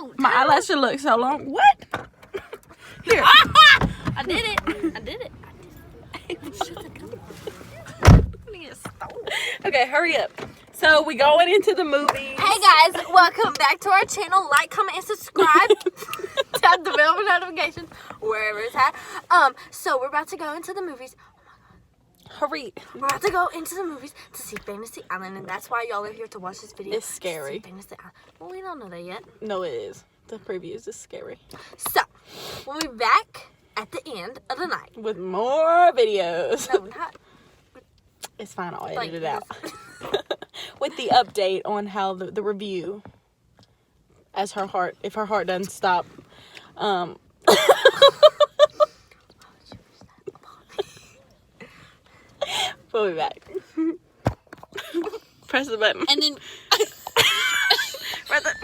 don't. My eyelash should look so long. What? Here. I did it. I did it. Shut the door. Okay, hurry up. So we going into the movie. Hey guys, welcome back to our channel. Like, comment, and subscribe. Tap the bell for notifications wherever it's at. So we're about to go into the movies. Hurry. We're about to go into the movies to see Fantasy Island, and that's why y'all are here to watch this video. It's scary. Fantasy Island. Well, we don't know that yet. No, it is. The previews is scary. So we'll be back at the end of the night With more videos. No, not. It's fine. I'll Like edit it out. With the update on how the review, as her heart, if her heart doesn't stop. We'll be back. Press the button. And then. Press it.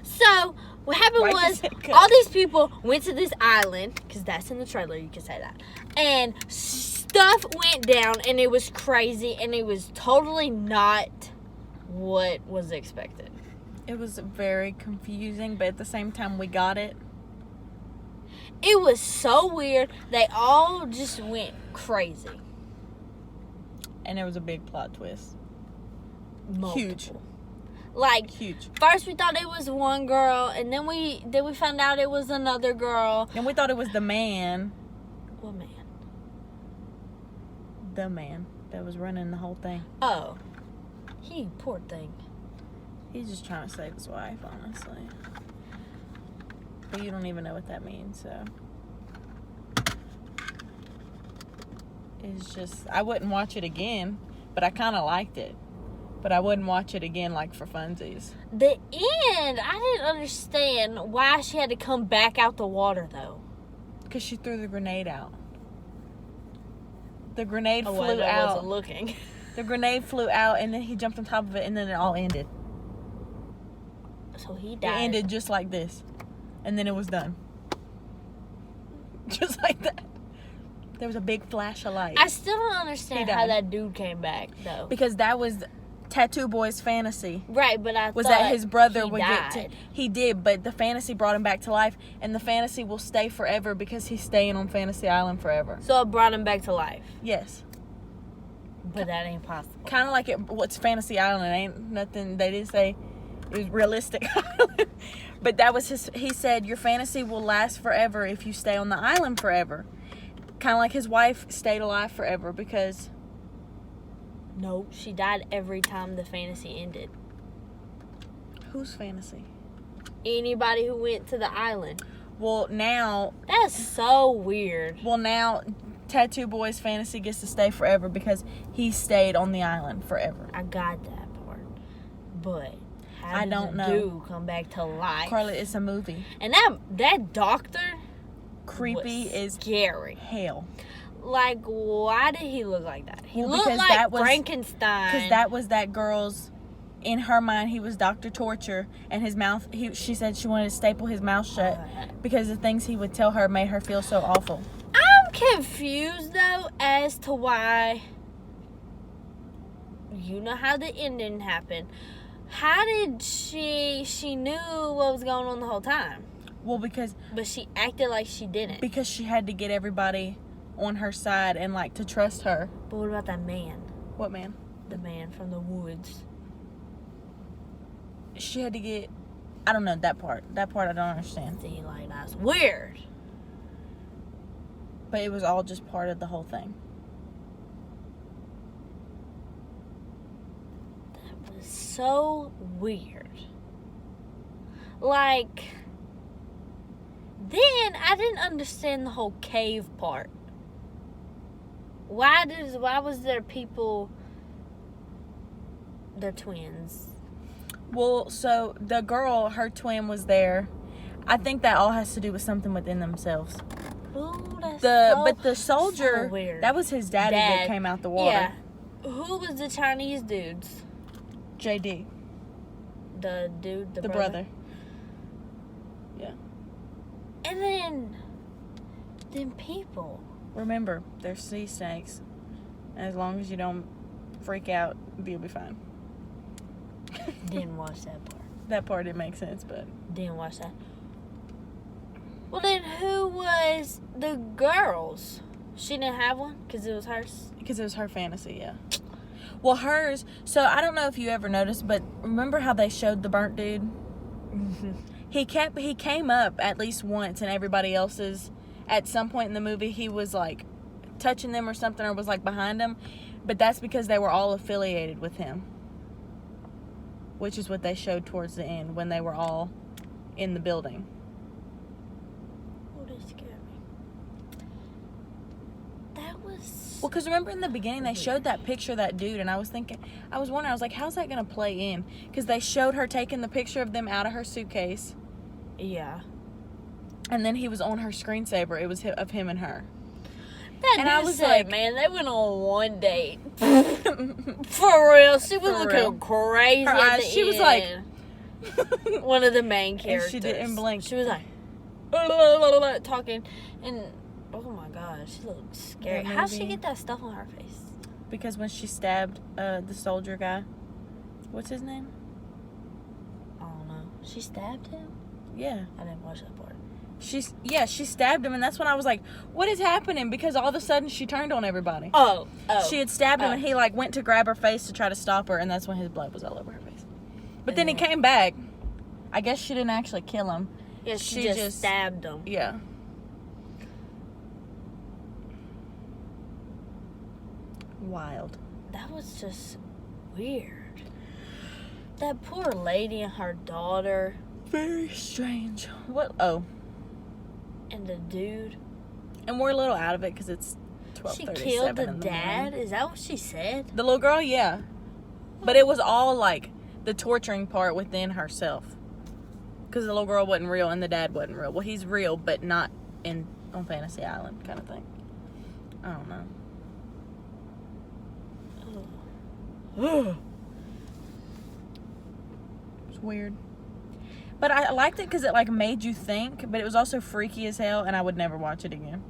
So what happened Why was does it cut? all these people went to this island, because that's in the trailer, you can say that, and stuff went down, and it was crazy, and it was totally not what was expected. It was very confusing, but at the same time, we got it. It was so weird. They all just went crazy. And there was a big plot twist. Multiple. Huge. Like, Huge. first we thought it was one girl, and then we found out it was another girl. And we thought it was the man. What man? The man that was running the whole thing. Oh. He, poor thing. He's just trying to save his wife, honestly. But you don't even know what that means, so. It's just, I wouldn't watch it again, but I kind of liked it. But I wouldn't watch it again, like, for funsies. The end, I didn't understand why she had to come back out the water, though. Because she threw the grenade out. The grenade Oh, flew I out. wasn't looking. The grenade flew out, and then he jumped on top of it, and then it all ended. So he It died. ended just like this. And then it was done. Just like that. There was a big flash of light. I still don't understand He how died. that dude came back, though. Because that was Tattoo Boy's fantasy. Right, but I Was thought that his brother he would died. get to... He did, but the fantasy brought him back to life. And the fantasy will stay forever because he's staying on Fantasy Island forever. So it brought him back to life. Yes. But that ain't possible. Kind of like what's Fantasy Island. It ain't nothing... They didn't say it was realistic. But that was his... He said, your fantasy will last forever if you stay on the island forever. Kind of like his wife stayed alive forever because... No, she died every time the fantasy ended. Whose fantasy? Anybody who went to the island. Well, now... That's so weird. Well, now Tattoo Boy's fantasy gets to stay forever because he stayed on the island forever. I got that part. But how I did don't the know. dude come back to life? Carla, it's a movie. And that doctor Creepy was is scary. hell. Like, why did he look like that? He Well, looked because like that was- Frankenstein. Because that was that girl's... In her mind, he was Dr. Torture, and his mouth... She said she wanted to staple his mouth shut because the things he would tell her made her feel so awful. I'm confused, though, as to why... You know how the ending happened. How did she knew what was going on the whole time? Well, because But she acted like she didn't. she had to get everybody on her side and, like, to trust her. But what about that man? What man? The man from the woods. She had to get... I don't know that part. That part I don't understand. See, like, that's weird. But it was all just part of the whole thing. That was so weird. Like, then I didn't understand the whole cave part. Why was there people... They're twins. Well, so the girl, her twin was there. I think that all has to do with something within themselves. Ooh, that's But the soldier, so weird. that was his daddy that came out the water. Yeah. Who was the Chinese dudes? JD, The dude, the brother. Yeah. And then people. Remember, they're sea snakes. And as long as you don't freak out, you'll be fine. Didn't watch that part. That part didn't make sense, but Didn't watch that. Well, then who was the girls? She didn't have one because it was hers. because it was her fantasy, yeah. Well, hers. So I don't know if you ever noticed, but remember how they showed the burnt dude? He came up at least once, and everybody else's. At some point in the movie, he was like touching them or something, or was like behind them. But that's because they were all affiliated with him, which is what they showed towards the end when they were all in the building. Oh, they scared me. That was. Well, because remember in the beginning they showed that picture of that dude, and I was wondering, I was like, how's that going to play in? Because they showed her taking the picture of them out of her suitcase, Yeah. and then he was on her screensaver. It was of him and her. That And dude I was said, like- man, they went on one date. For real. She was For looking real. crazy Her at eyes- the she was end. like, One of the main And characters. she didn't blink. She was like, talking, and oh my gosh, she looked scary. That How'd she movie. get that stuff on her face? because when she stabbed the soldier guy, what's his name? I don't know. She stabbed him? Yeah. I didn't watch that part. She stabbed him, and that's when I was like, what is happening? Because all of a sudden she turned on everybody. Oh. She had stabbed him, Oh. and he like went to grab her face to try to stop her, and that's when his blood was all over her face. But then he Yeah. came back. I guess she didn't actually kill him. Yeah, she she just just- stabbed him. Yeah. Wild. That was just weird. That poor lady and her daughter Very strange. What? Oh, and the dude. and we're a little out of it because it's She 12:37 killed the in the dad? morning. Is that what she said? The little girl, yeah. But it was all like the torturing part within herself. Because the little girl wasn't real and the dad wasn't real. Well, he's real, but not on Fantasy Island kind of thing. I don't know. It's weird. But I liked it because it like made you think, but it was also freaky as hell, and I would never watch it again.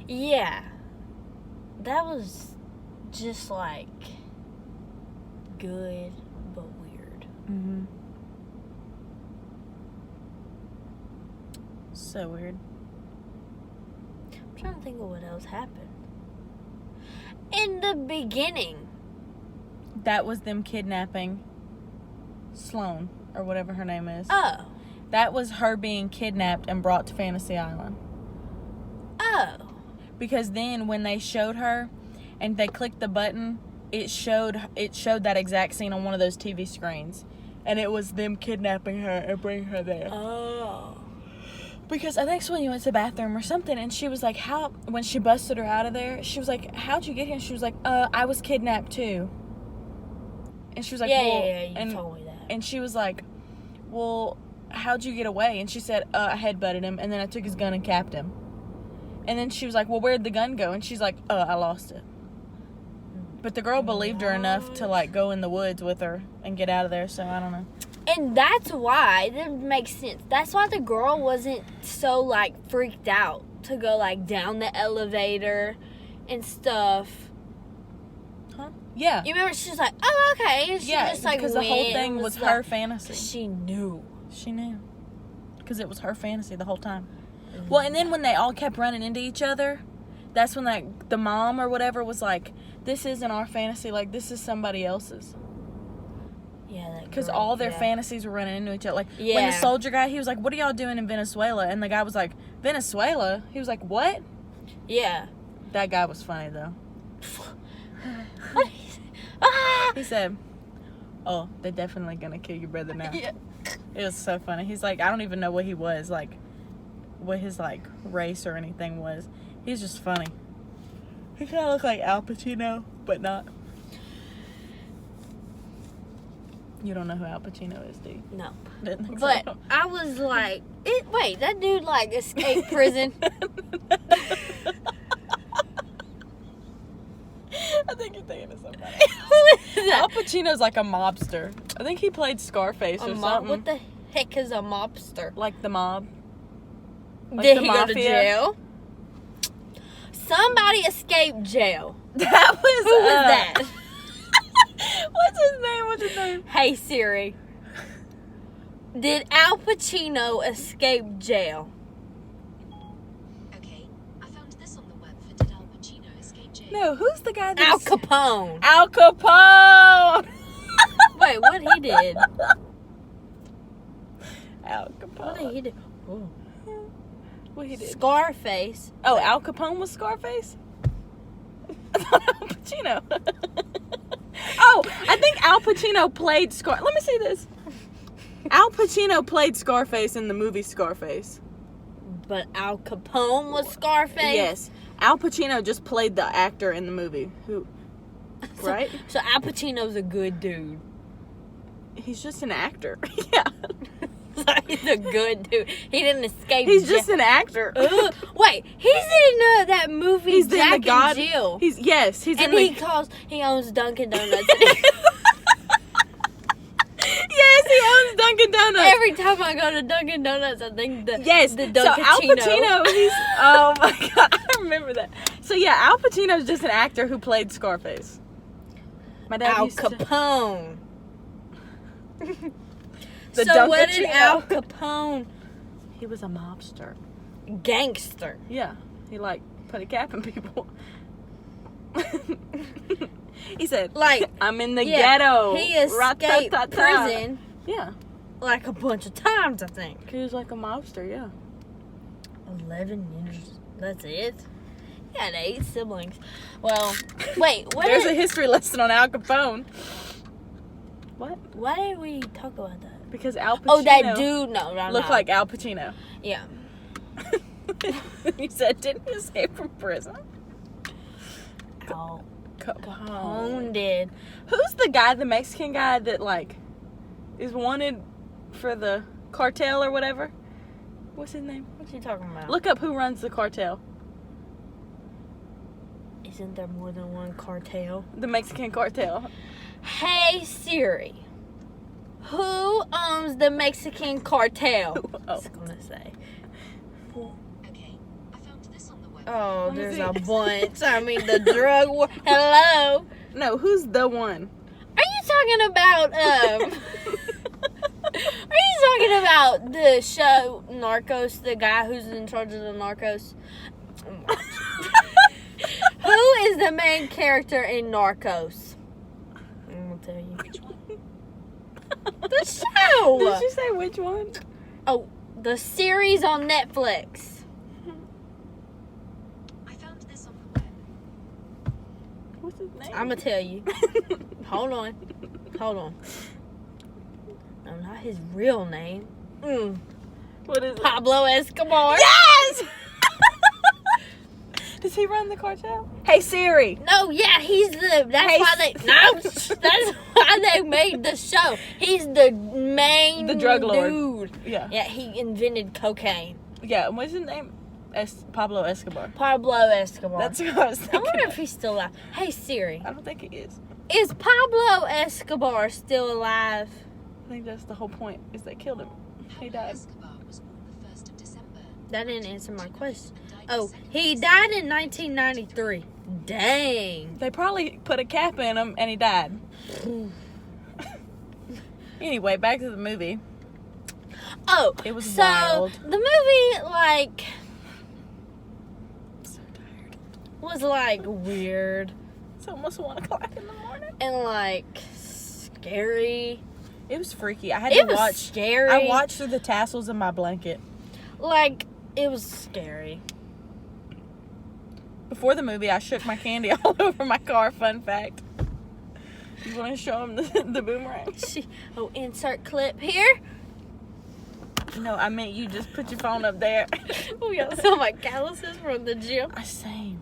Yeah. That was just like good but weird. Mm-hmm. So weird. I'm trying to think of what else happened. In the beginning. That was them kidnapping Sloane, or whatever her name is. Oh. That was her being kidnapped and brought to Fantasy Island. Oh. Because then when they showed her and they clicked the button, it showed that exact scene on one of those TV screens. And it was them kidnapping her and bringing her there. Oh. Because I think Sweeney went to the bathroom or something, and she was like, when she busted her out of there, she was like, how'd you get here? And she was like, I was kidnapped too. And she was like, yeah, well, you told me that. and she was like, well, how'd you get away? And she said, I headbutted him, and then I took his gun and capped him. And then she was like, well, where'd the gun go? And she's like, I lost it. But the girl believed her enough to like go in the woods with her and get out of there, so I don't know. And that's why, that makes sense. That's why the girl wasn't so, like, freaked out to go, like, down the elevator and stuff. Huh? Yeah. You remember, she was like, oh, okay. And she Yeah, just, like, because the went whole and thing was like, her fantasy. She knew. She knew. Because it was her fantasy the whole time. Well, and then when they all kept running into each other, that's when like the mom or whatever was like, this isn't our fantasy, like this is somebody else's. Yeah, that Because girl, all their yeah. fantasies were running into each other. Like when Yeah. the soldier guy, he was like, what are y'all doing in Venezuela? And the guy was like, Venezuela? He was like, what? Yeah. That guy was funny though. What? Ah! He said, oh, they're definitely going to kill your brother now. Yeah. It was so funny. He's like, I don't even know what he was, like, what his, like, race or anything was. He's just funny. He kind of looked like Al Pacino, but not. You don't know who Al Pacino is, do you? No. Didn't think But so. I was like, wait, that dude, like, escaped prison. I think you're thinking of somebody. What is Al that? Pacino's like a mobster. I think he played Scarface or something. What the heck is a mobster? Like the mob. Like Did the he go to mafia. jail? Somebody escaped jail. That was Who was that? What's his name? What's his name? Hey Siri. Did Al Pacino escape jail? Okay, I found this on the web for Did Al Pacino Escape Jail? No, who's the guy Al that's... Capone. Al Capone! Wait, what he did? Al Capone. What did he do? Ooh. What he did? Scarface. Oh, Al Capone was Scarface? I thought Al Pacino. Oh, I think Al Pacino played Let me see this. Al Pacino played Scarface in the movie Scarface. But Al Capone was Scarface? Yes. Al Pacino just played the actor in the movie. Who? Right? So Al Pacino's a good dude. He's just an actor. Yeah. So he's a good dude. He didn't escape He's just an actor. Ugh. Wait, he's in that movie He's Jack in the God. and Jill. He's and in he the. he owns Dunkin' Donuts. Yes, he owns Dunkin' Donuts. Every time I go to Dunkin' Donuts, I think the Yes, the so Al Dunkin' Pacino, he's, oh my god, I remember that. So yeah, Al Pacino's just an actor who played Scarface. My dad Al used to, Capone. The So what did Dunkachino. Al Capone? he was a mobster. Gangster. Yeah, he like put a cap in people. He said, Like, I'm in the yeah, ghetto. He escaped Ra-ta-ta-ta. prison Yeah, like a bunch of times, I think. he was like a mobster, yeah. 11 years. That's it? He had 8 siblings. Well, wait, what There's did, a history lesson on Al Capone. What? why did we talk about that? Because Al Pacino Oh, that dude. No, looked like Al Pacino. Yeah. You said, didn't he escape from prison? Al Capone. Capone did. Who's the guy, the Mexican guy that like is wanted for the cartel or whatever? What's his name? What you talking about? Look up who runs the cartel. Isn't there more than one cartel? The Mexican cartel. Hey Siri. Who owns the Mexican cartel? Oh. I was gonna say. Okay, I found this on the web. Oh, Let me there's see. a bunch. I mean, the drug war. Hello. No, who's the one? Are you talking about Are you talking about the show Narcos? The guy who's in charge of the Narcos. Who is the main character in Narcos? I'm gonna tell you. Which one? The show. Did you say which one? Oh, the series on Netflix. I found this on the web. What's his name? I'm gonna tell you. Hold on. No, not his real name. What is it? Pablo Escobar. Yes! Does he run the cartel? Hey Siri. No, yeah, he's the. That's Hey, why they. No, that's why they made the show. He's the main. The drug lord. dude. Yeah. Yeah, he invented cocaine. Yeah, what's his name? Pablo Escobar. Pablo Escobar. That's who I was I thinking. wonder if he's still alive. Hey Siri, I don't think he is. is Pablo Escobar still alive? I think that's the whole point, is they killed him. He died. Escobar was born the 1st of December. That didn't answer my question. And died Oh, the 2nd he of died in 1993. Dang. They probably put a cap in him and he died. Anyway, back to the movie. Oh, It was so wild. the movie like I'm so tired. was like weird It's almost 1 o'clock in the morning. and like scary. It was freaky. I had It to was watch. scary. I watched through the tassels of my blanket. Like it was scary. Before the movie, I shook my candy all over my car. Fun fact. You want to show him the boomerang? Oh, insert clip here. No, I meant you just put your phone up there. We got some of my calluses from the gym. I same.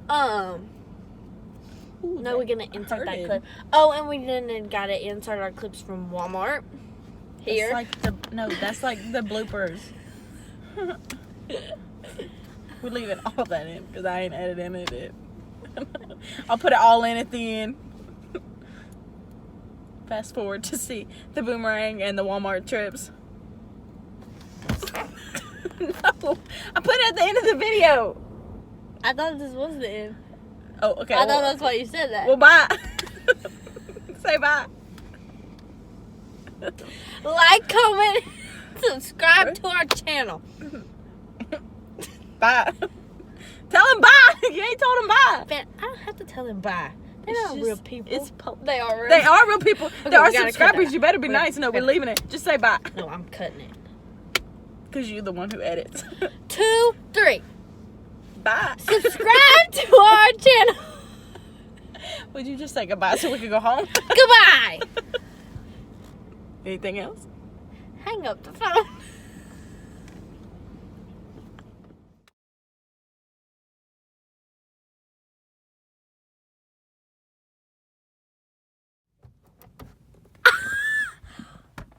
Ooh, No, we're gonna insert that hurted. clip. Oh, and we didn't gotta insert our clips from Walmart. Here. That's like the bloopers. We're leaving all that in because I ain't editing it. I'll put it all in at the end. Fast forward to see the boomerang and the Walmart trips. No, I put it at the end of the video. I thought this was the end. Oh, okay. I thought that's why you said that. Well, bye. Say bye. Like, comment, subscribe to our channel. Bye. Tell him bye. You ain't told him bye. Man, I don't have to tell them bye. They're It's not just- real people. it's they are real. They are real people. Okay, There are we gotta cut subscribers. that. You better be We- nice. No, we're we- leaving it. Just say bye. No, I'm cutting it. Because you're the one who edits. 2, 3. Bye. Subscribe to our channel. Would you just say goodbye so we could go home? Goodbye. Anything else? Hang up the phone.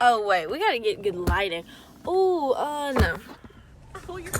Oh wait, we gotta get good lighting. Ooh, no. Oh, you're